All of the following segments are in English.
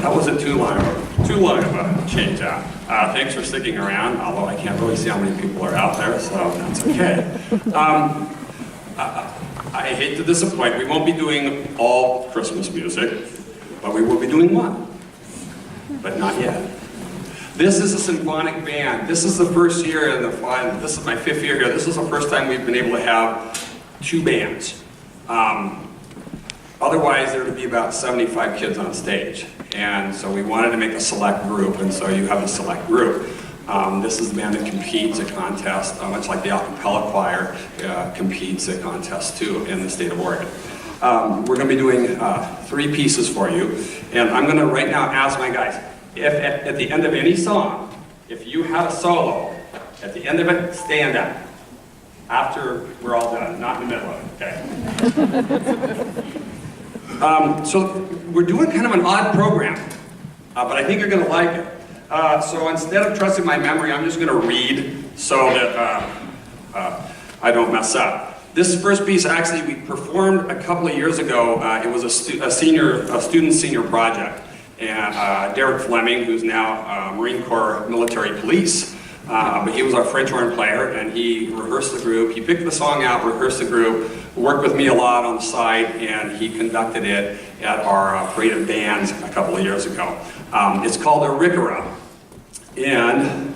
That wasn't too long of a change out. Thanks for sticking around, although I can't really see how many people are out there, so that's okay. I hate to disappoint, we won't be doing all Christmas music, but we will be doing one, but not yet. This is a symphonic band. This is the first year in the fund. This is my 5th year here. This is the first time we've been able to have 2 bands. Otherwise, there would be about 75 kids on stage. And so we wanted to make a select group, and so you have a select group. This is the band that competes at contests, much like the a cappella choir competes at contests too in the state of Oregon. We're going to be doing 3 pieces for you, and I'm going to right now ask my guys, if at the end of any song, if you have a solo, at the end of it, stand up. After we're all done, not in the middle of it, okay? So we're doing kind of an odd program, but I think you're going to like it. So instead of trusting my memory, I'm just going to read so that I don't mess up. This first piece, actually, we performed a couple of years ago. It was a student senior project. And Derek Fleming, who's now Marine Corps military police, but he was our French horn player, and he rehearsed the group. He picked the song out, rehearsed the group, worked with me a lot on the side, and he conducted it at our Parade of Bands a couple of years ago. It's called Arikara, and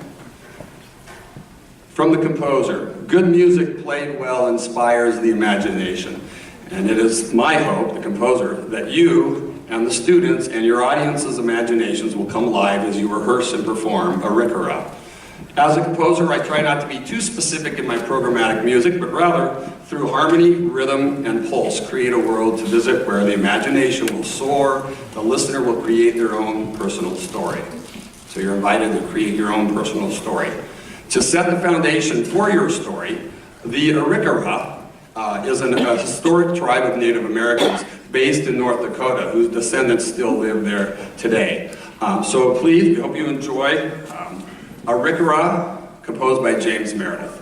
from the composer, good music played well inspires the imagination. And it is my hope, the composer, that you and the students and your audience's imaginations will come alive as you rehearse and perform Arikara. As a composer, I try not to be too specific in my programmatic music, but rather, through harmony, rhythm, and pulse, create a world to visit where the imagination will soar, the listener will create their own personal story. So you're invited to create your own personal story. To set the foundation for your story, the Arikara is a historic tribe of Native Americans based in North Dakota, whose descendants still live there today. So please, we hope you enjoy Arikara, composed by James Meredith.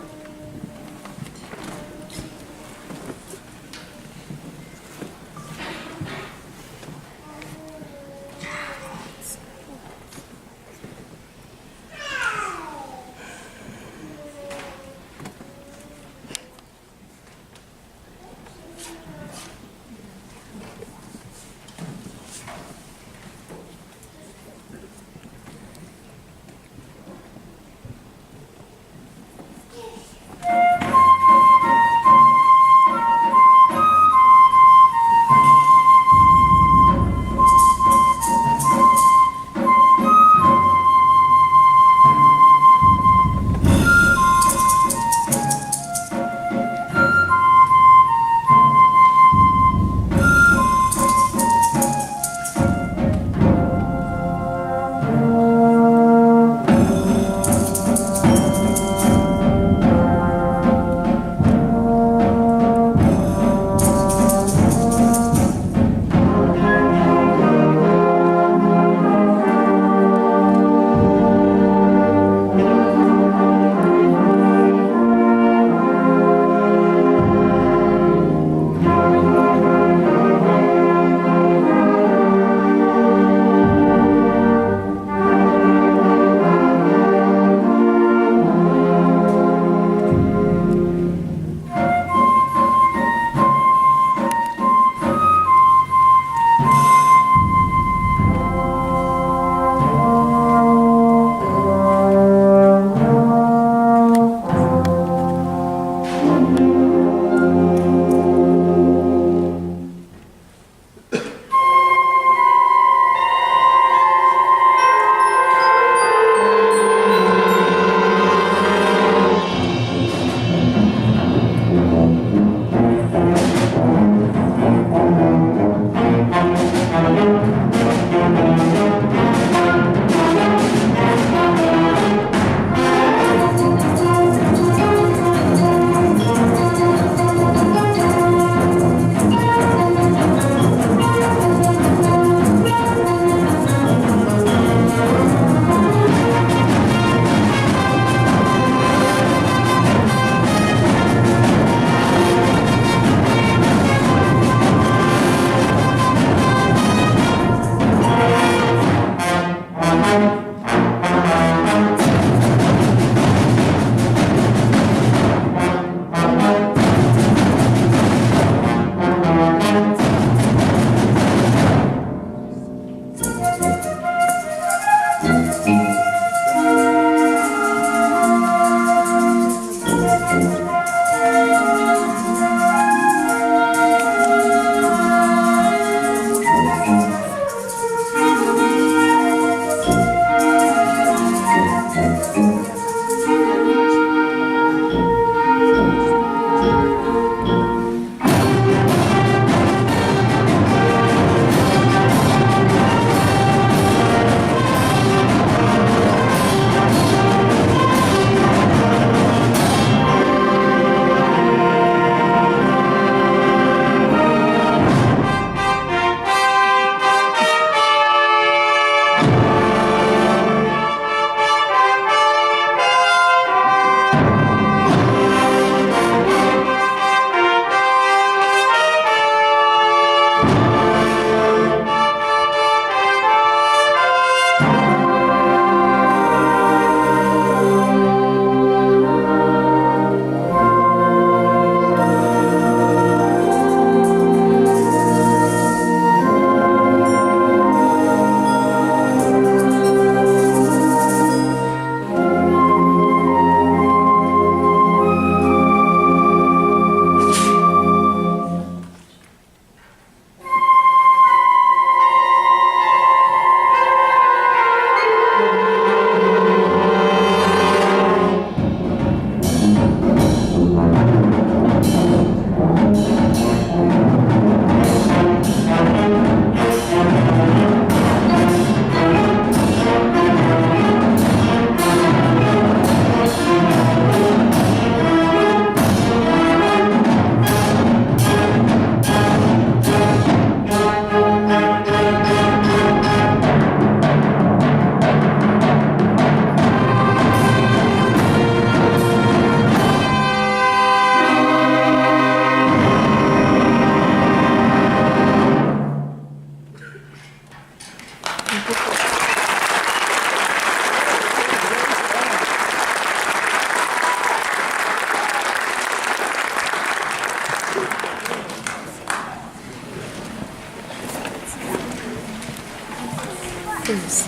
Please.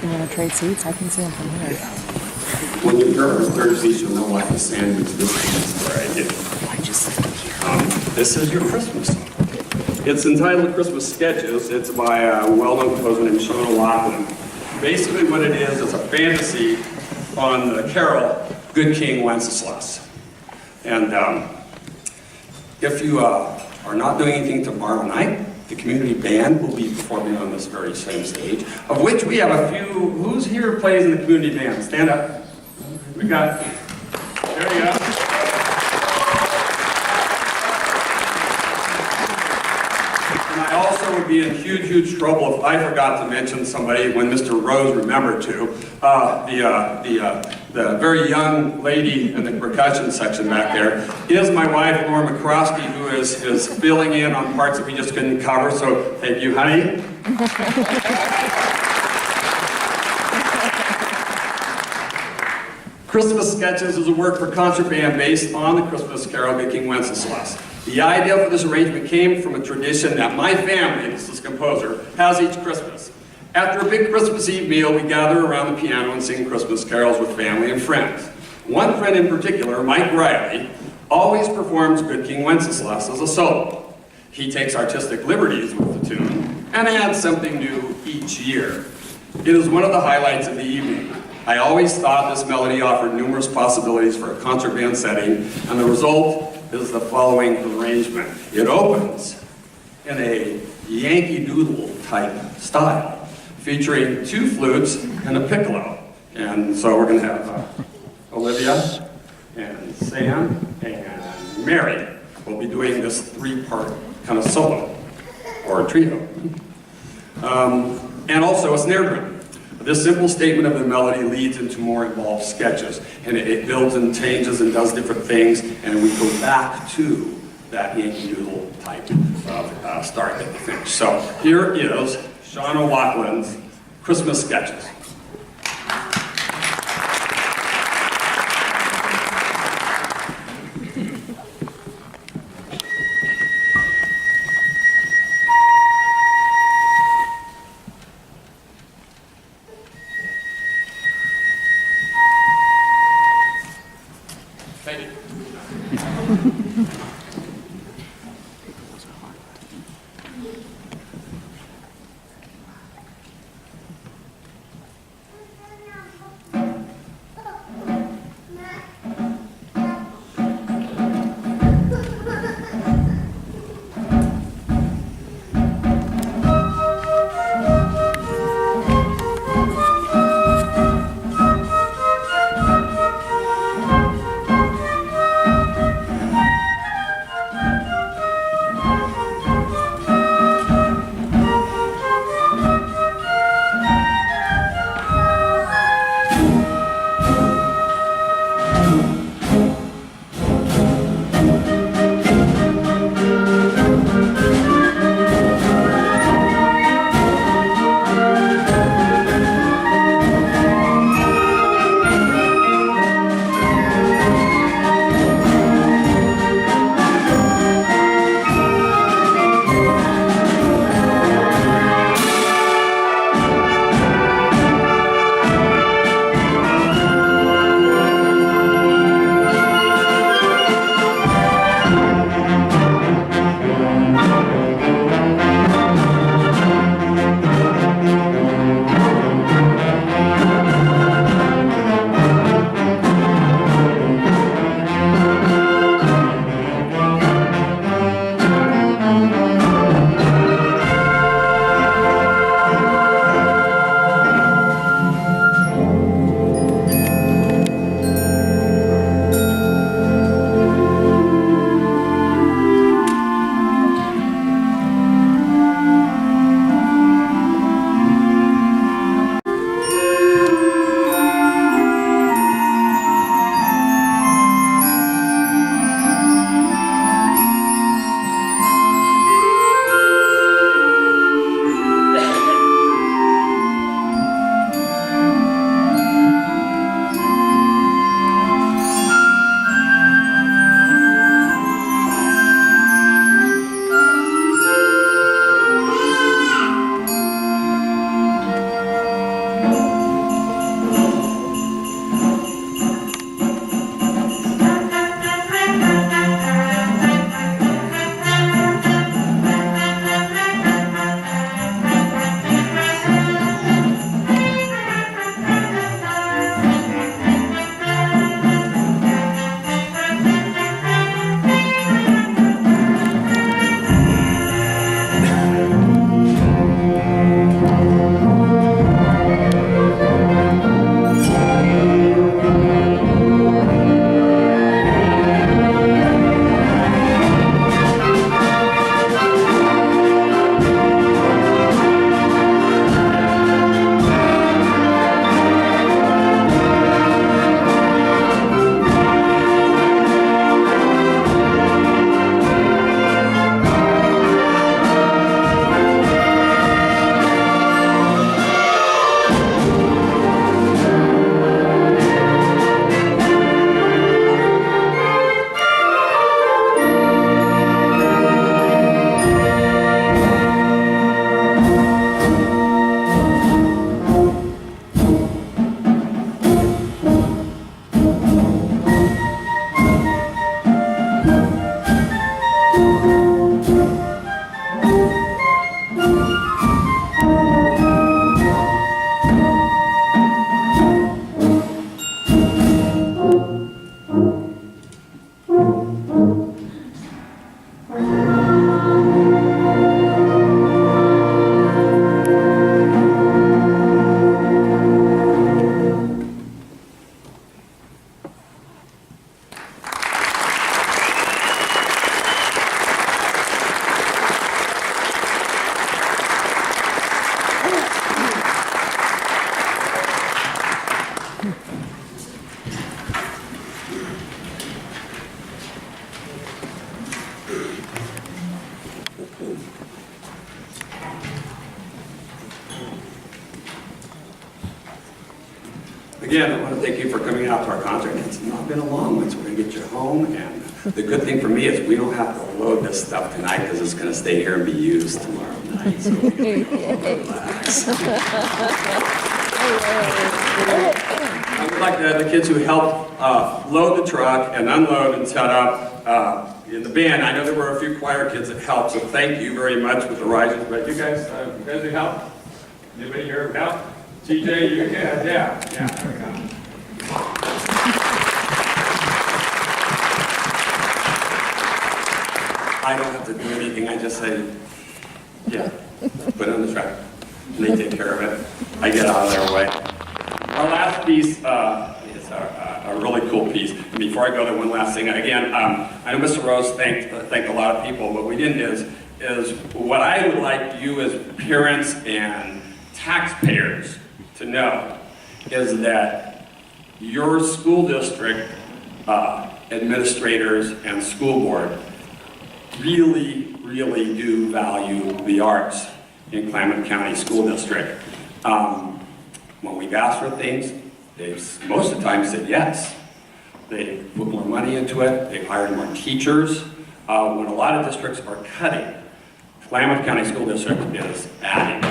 You want to trade seats? I can see them from here. When you hear our third piece, you'll know why the sandwich this is where I did. Why'd you sit here? This is your Christmas song. It's entitled Christmas Sketches. It's by a well-known composer named Ragland. Basically what it is a fantasy on the carol, Good King Wenceslas. And if you are not doing anything tomorrow night, the community band will be performing on this very same stage, of which we have a few. Who's here plays in the community band? Stand up. We got, there you go. And I also would be in huge trouble if I forgot to mention somebody when Mr. Rose remembered to. The very young lady in the percussion section back there is my wife, Laura McCroskey, who is filling in on parts that we just couldn't cover, so thank you, honey. Christmas Sketches is a work for concert band based on the Christmas carol, Good King Wenceslas. The idea for this arrangement came from a tradition that my family, this is composer, has each Christmas. After a big Christmas Eve meal, we gather around the piano and sing Christmas carols with family and friends. One friend in particular, Mike Riley, always performs Good King Wenceslas as a solo. He takes artistic liberties with the tune and adds something new each year. It is one of the highlights of the evening. I always thought this melody offered numerous possibilities for a concert band setting, and the result is the following arrangement. It opens in a Yankee Doodle type style, featuring 2 flutes and a piccolo. And so we're going to have Olivia and Sam and Mary will be doing this 3-part kind of solo, or a trio. And also a snare drum. This simple statement of the melody leads into more involved sketches, and it builds and changes and does different things, and we go back to that Yankee Doodle type of start at the finish. So here is Sean O'Loughlin's Christmas Sketches. Again, I want to thank you for coming out to our concert. It's not been a long one, so we're going to get you home. And the good thing for me is we don't have to load this stuff tonight because it's going to stay here and be used tomorrow night. So we can relax. I would like the kids who helped load the truck and unload and set up in the band. I know there were a few choir kids that helped, so thank you very much with the risers. But you guys who helped? Anybody here who helped? TJ, you can, yeah, there we go. I don't have to do anything, I just say, yeah, put it on the track. And they take care of it. I get out of their way. Our last piece is a really cool piece. And before I go to one last thing, again, I know Mr. Rose thanked a lot of people, but we didn't is what I would like you as parents and taxpayers to know is that your school district administrators and school board really do value the arts in Klamath County School District. When we've asked for things, they've most of the time said yes. They put more money into it, they've hired more teachers. When a lot of districts are cutting, Klamath County School District is adding.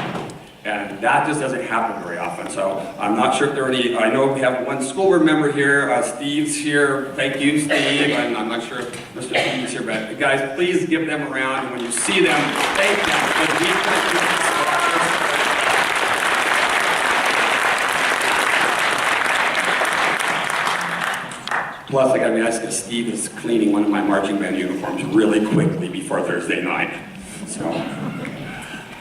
And that just doesn't happen very often. So I'm not sure if there are any, I know we have one school board member here, Steve's here. Thank you, Steve. I'm not sure if Mr. Steve's here, but guys, please give them a round. And when you see them, thank them. Plus, I gotta be honest, because Steve is cleaning one of my marching band uniforms really quickly before Thursday night. So.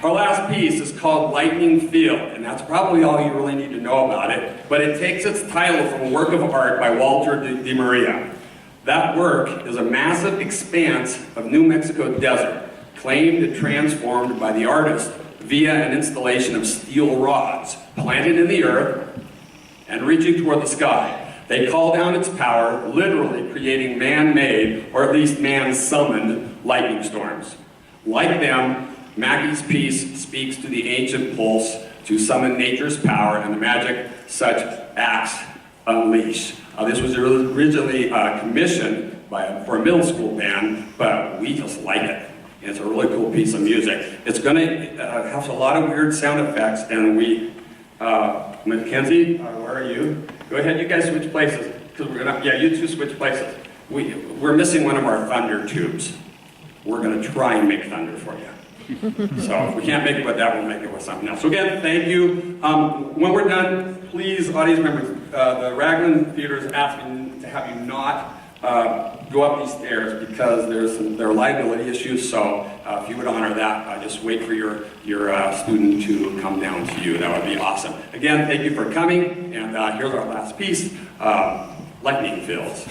Our last piece is called Lightning Field, and that's probably all you really need to know about it, but it takes its title from a work of art by Walter de Maria. That work is a massive expanse of New Mexico desert, claimed and transformed by the artist via an installation of steel rods planted in the earth and reaching toward the sky. They call down its power, literally creating man-made, or at least man-summoned, lightning storms. Like them, Mackey's piece speaks to the ancient pulse to summon nature's power and the magic such acts unleash. This was originally commissioned for a middle school band, but we just like it. It's a really cool piece of music. It's going to have a lot of weird sound effects, and we, Mackenzie, where are you? Go ahead, you guys switch places. Because we're gonna, yeah, you two switch places. We're missing one of our thunder tubes. We're going to try and make thunder for you. So if we can't make it with that, we'll make it with something else. So again, thank you. When we're done, please, audience members, the Ragland Theater is asking to have you not go up these stairs because there are liability issues. So if you would honor that, just wait for your student to come down to you. That would be awesome. Again, thank you for coming. And here's our last piece, Lightning Fields.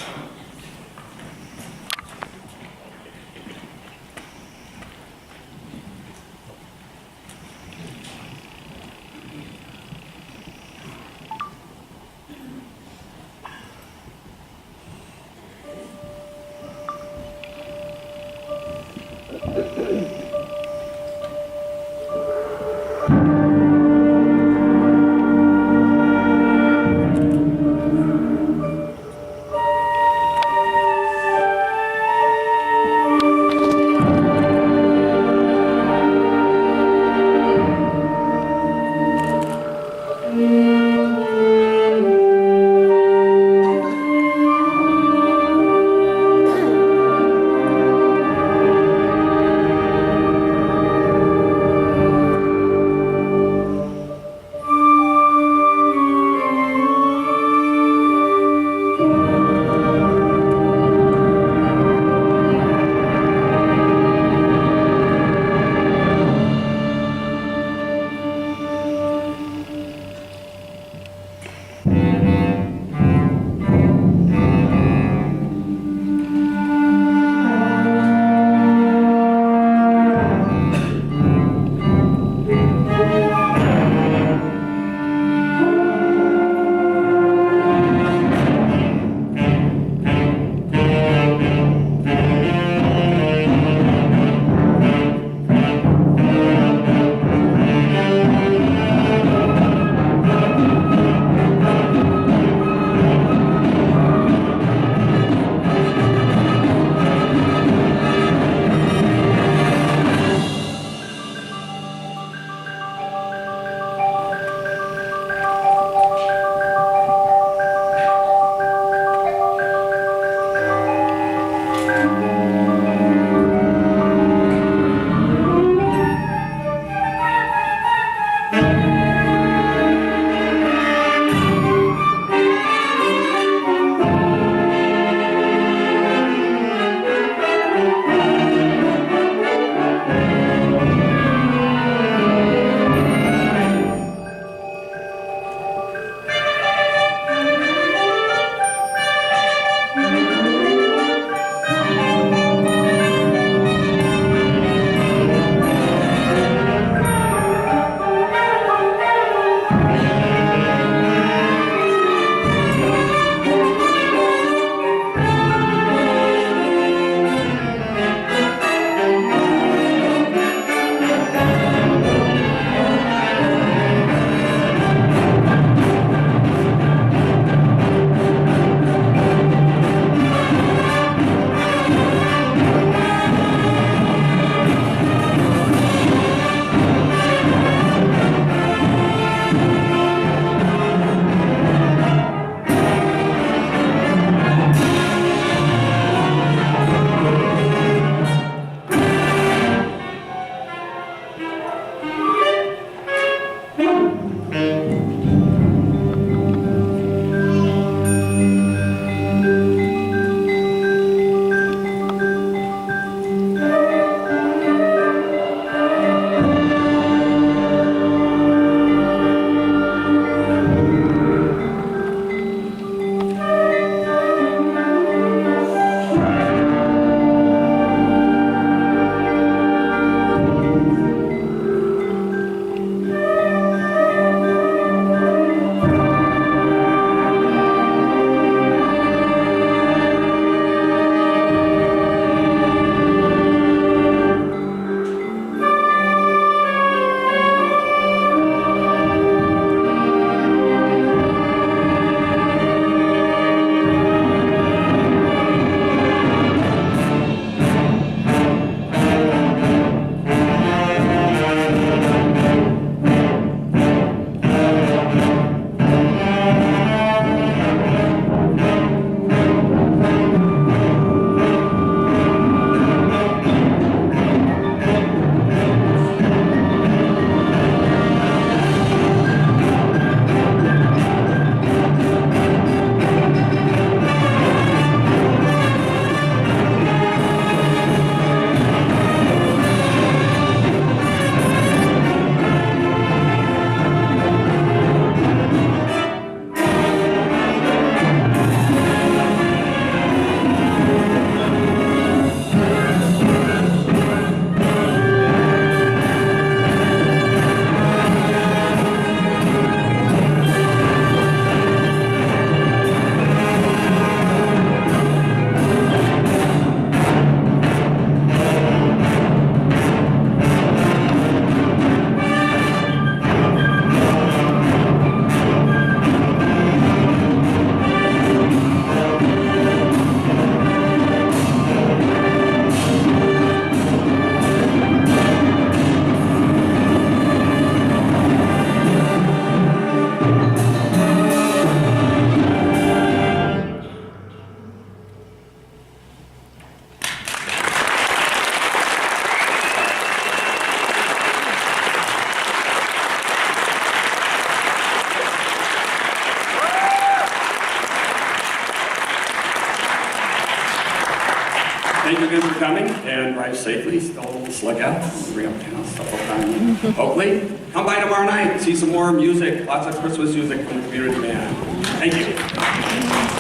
again for coming, and drive safely. Still a little slick out. Bring up stuff all the time. Hopefully, come by tomorrow night and see some more music. Lots of Christmas music from the community band. Thank you.